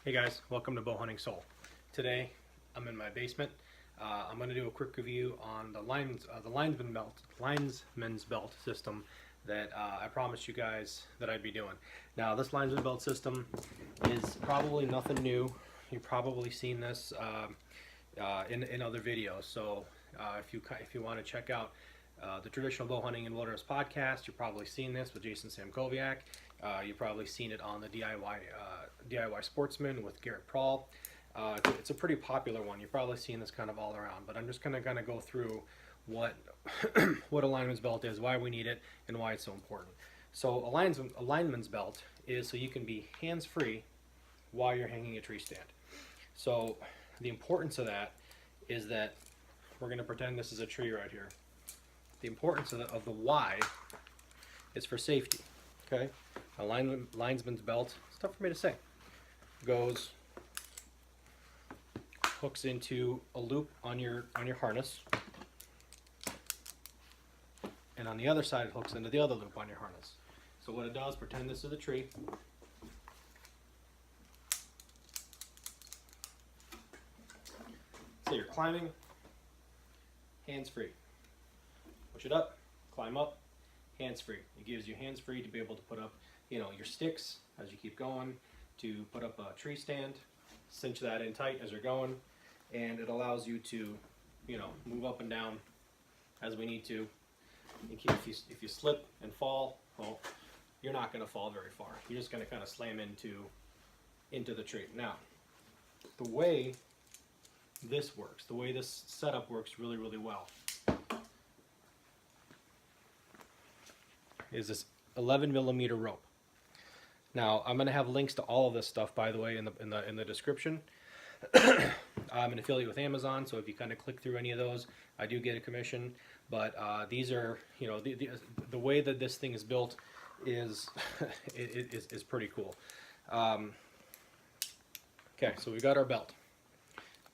Hey guys, welcome to Bow Hunting Soul. Today I'm in my basement. I'm going to do a quick review on the linesman's belt system that I promised you guys that I'd be doing. Now this linesman belt system is probably nothing new. You've probably seen this in other videos. So if you want to check out the Traditional Bow Hunting and Wilderness podcast, you've probably seen this with Jason Samkoviak. You've probably seen it on the DIY Sportsman with Garrett Prawl. It's a pretty popular one. You've probably seen this kind of all around, but I'm just going to go through what what a lineman's belt is, why we need it, and why it's so important. So a lineman's belt is so you can be hands-free while you're hanging a tree stand. So the importance of that is that we're going to pretend this is a tree right here. The importance of the why is for safety. Okay, a lineman's belt, it's tough for me to say, hooks into a loop on your harness, and on the other side it hooks into the other loop on your harness. So what it does, pretend this is a tree. So you're climbing, hands free. Push it up, climb up, hands free. It gives you hands free to be able to put up, your sticks as you keep going, to put up a tree stand, cinch that in tight as you're going, and it allows you to, move up and down as we need to. If you slip and fall, well, you're not going to fall very far. You're just going to kind of slam into the tree. Now, the way this works, the way this setup works really, really well, is this 11 millimeter rope. Now I'm going to have links to all of this stuff, by the way, in the description. I'm an affiliate with Amazon, so if you kind of click through any of those, I do get a commission. But these are, the way that this thing is built is is pretty cool. Okay, so we've got our belt.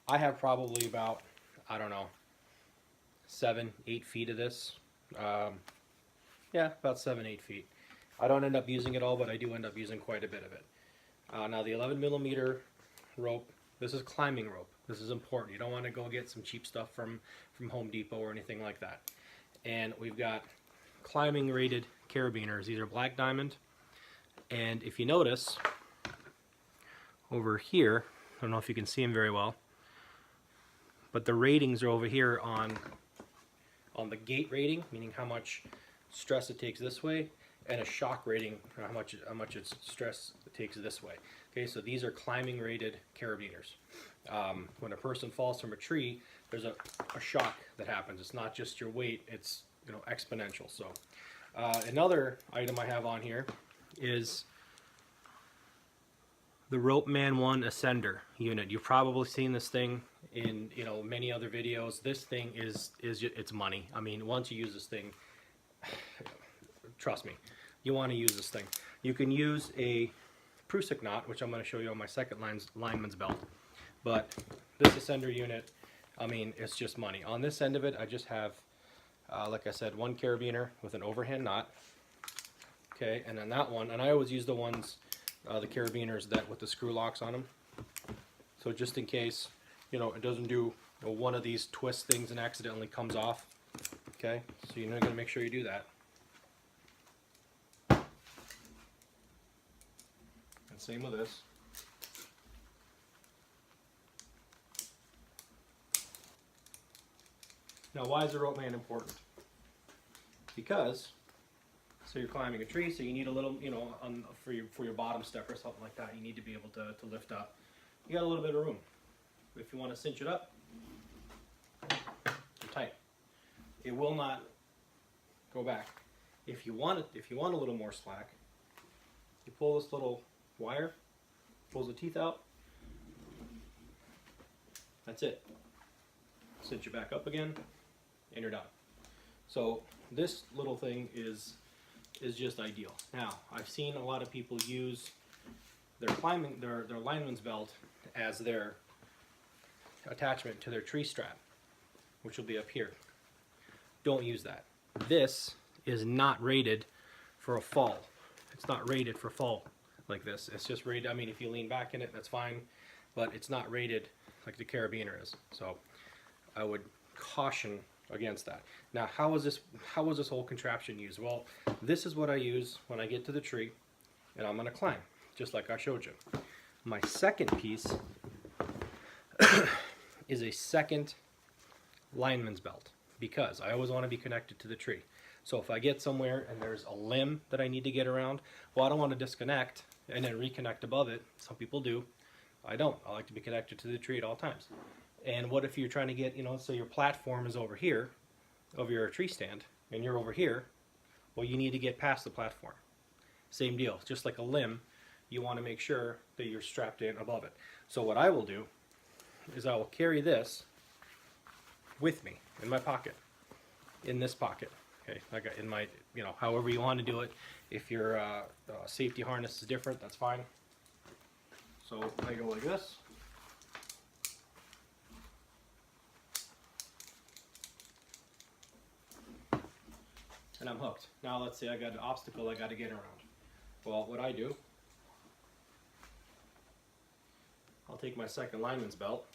I have probably about, I don't know, 7-8 feet of this. Yeah, about 7-8 feet. I don't end up using it all, but I do end up using quite a bit of it. Now the 11 millimeter rope, this is climbing rope. This is important. You don't want to go get some cheap stuff from Home Depot or anything like that. And we've got climbing rated carabiners. These are black diamond. And if you notice, over here, I don't know if you can see them very well, but the ratings are over here on the gate rating, meaning how much stress it takes this way, and a shock rating, how much it's stress it takes this way. Okay, so these are climbing rated carabiners. When a person falls from a tree, there's a shock that happens. It's not just your weight; it's exponential. So another item I have on here is the Ropeman 1 Ascender unit. You've probably seen this thing in many other videos. This thing it's money. I mean, once you use this thing, trust me, you want to use this thing. You can use a Prusik Knot, which I'm going to show you on my second lineman's belt. But this Ascender unit, I mean, it's just money. On this end of it, I just have, like I said, one carabiner with an overhand knot. Okay, and then that one, and I always use the ones, the carabiners that with the screw locks on them. So just in case, it doesn't do one of these twist things and accidentally comes off. Okay, so you're going to make sure you do that. And same with this. Now, why is the Ropeman important? Because, so you're climbing a tree, so you need a little, for your bottom step or something like that, you need to be able to lift up. You got a little bit of room. If you want to cinch it up, you're tight. It will not go back. If you want a little more slack, you pull this little wire, pulls the teeth out. That's it. Cinch it back up again, and you're done. So this little thing is just ideal. Now, I've seen a lot of people use their lineman's belt as their attachment to their tree strap, which will be up here. Don't use that. This is not rated for a fall. It's not rated for fall like this. It's just rated, I mean, if you lean back in it, that's fine, but it's not rated like the Carabiner is. So I would caution against that. Now, how was this whole contraption used? Well, this is what I use when I get to the tree and I'm going to climb, just like I showed you. My second piece is a second lineman's belt, because I always want to be connected to the tree. So if I get somewhere and there's a limb that I need to get around, well, I don't want to disconnect and then reconnect above it. Some people do. I don't. I like to be connected to the tree at all times. And what if you're trying to get, so your platform is over here of your tree stand and you're over here? Well, you need to get past the platform. Same deal. Just like a limb, you want to make sure that you're strapped in above it. So what I will do is I will carry this with me in my pocket, in this pocket. Okay, I got in my, however you want to do it. If your safety harness is different, that's fine. So I go like this. And I'm hooked. Now let's say I got an obstacle I got to get around. Well, what I do, I'll take my second lineman's belt,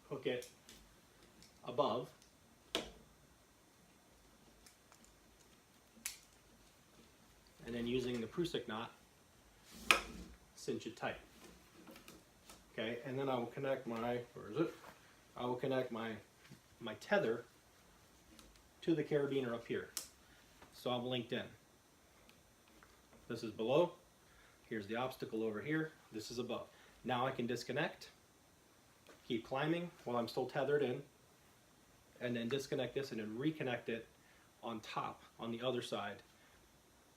hook it above, and then using the Prusik knot, cinch it tight. Okay, and then I will connect my, I will connect my tether to the carabiner up here. So I'm linked in. This is below, here's the obstacle over here, this is above. Now I can disconnect, keep climbing while I'm still tethered in, and then disconnect this and then reconnect it on top, on the other side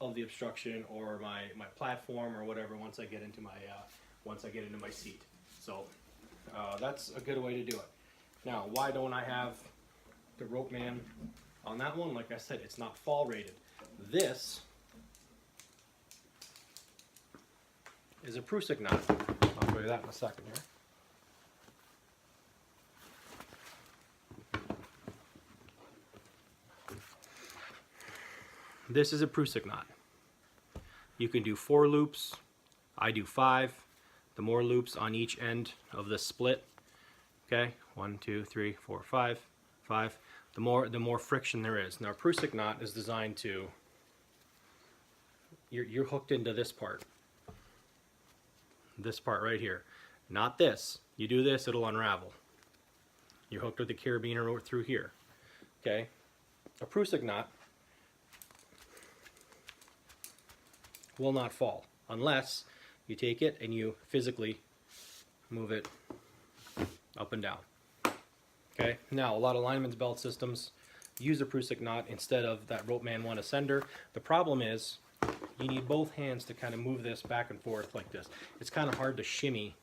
of the obstruction or my platform or whatever once I get into my seat. So that's a good way to do it. Now, why don't I have the rope man on that one? Like I said, it's not fall rated. This is a Prusik knot. I'll show you that in a second here. This is a Prusik knot. You can do 4 loops. I do 5. The more loops on each end of the split, okay, 1, 2, 3, 4, 5, 5. The more friction there is. Now, a Prusik knot is designed to, you're hooked into this part right here, not this. You do this, it'll unravel. You're hooked with the carabiner through here, okay. A Prusik knot will not fall unless you take it and you physically move it up and down. Okay, now a lot of lineman's belt systems use a Prusik knot instead of that Ropeman 1 ascender. The problem is you need both hands to kind of move this back and forth like this. It's kind of hard to shimmy,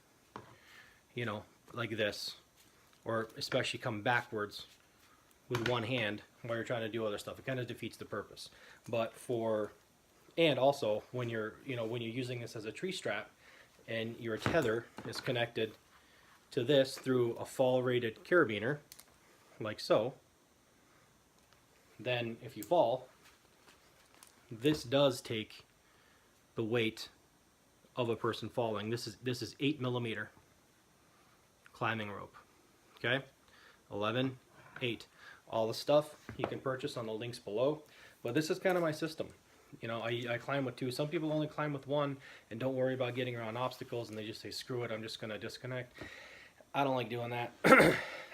like this, or especially come backwards with one hand while you're trying to do other stuff. It kind of defeats the purpose. But and also when you're using this as a tree strap and your tether is connected to this through a fall rated carabiner, like so, then if you fall, this does take the weight of a person falling. This is 8mm climbing rope. Okay, 11, 8. All the stuff you can purchase on the links below. But this is kind of my system. I climb with 2. Some people only climb with 1 and don't worry about getting around obstacles, and they just say, screw it, I'm just going to disconnect. I don't like doing that.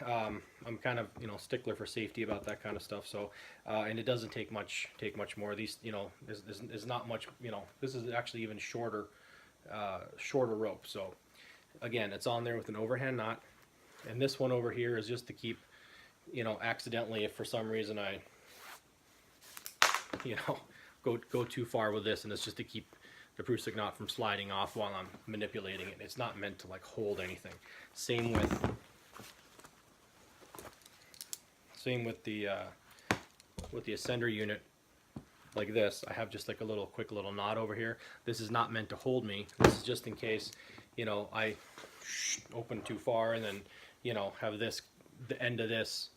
I'm kind of, stickler for safety about that kind of stuff. So, and it doesn't take much more. These, there's not much, this is actually even shorter rope. So, again, it's on there with an overhand knot, and this one over here is just to keep, accidentally, if for some reason I, go too far with this, and it's just to keep the Prusik knot from sliding off while I'm manipulating it. It's not meant to like hold anything. Same with the ascender unit, like this. I have just like a quick little knot over here. This is not meant to hold me. This is just in case, I open too far and then, have the end of this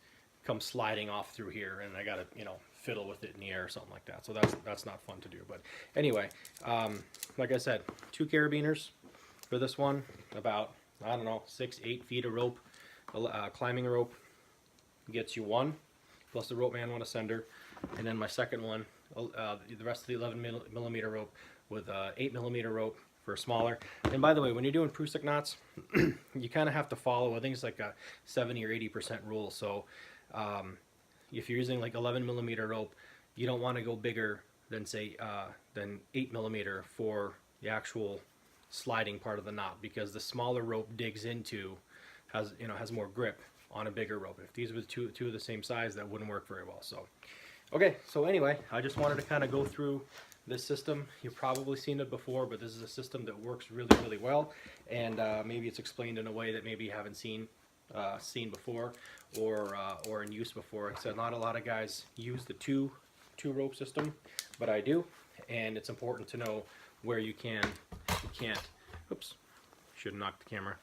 come sliding off through here, and I gotta, you know, fiddle with it in the air or something like that. So that's not fun to do. But anyway, like I said, 2 carabiners for this one, about, I don't know, 6-8 feet of rope, climbing rope gets you 1, plus the rope man 1 ascender, and then my second one, the rest of the 11 millimeter rope with 8 millimeter rope for smaller. And by the way, when you're doing Prusik knots, you kind of have to follow, I think it's like a 70 or 80% rule. So if you're using like 11 millimeter rope, you don't want to go bigger than say than 8 millimeter for the actual sliding part of the knot, because the smaller rope digs into has more grip on a bigger rope. If these were two of the same size, that wouldn't work very well. So okay, so anyway, I just wanted to kind of go through this system. You've probably seen it before, but this is a system that works really, really well, and maybe it's explained in a way that maybe you haven't seen before, or in use before. So not a lot of guys use the two rope system, but I do, and it's important to know where you can and can't. Oops, should have knocked the camera.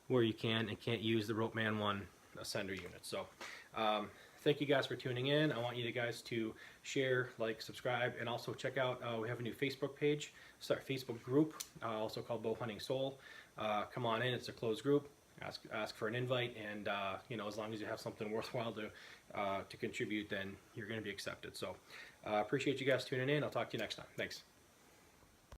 Where you can and can't use the Rope Man 1 ascender unit. So thank you guys for tuning in. I want you guys to share, like, subscribe, and also check out, we have a new Facebook page, Facebook group, also called Bow Hunting Soul. Come on in, it's a closed group. Ask for an invite, and you know, as long as you have something worthwhile to contribute, then you're going to be accepted. So appreciate you guys tuning in. I'll talk to you next time. Thanks.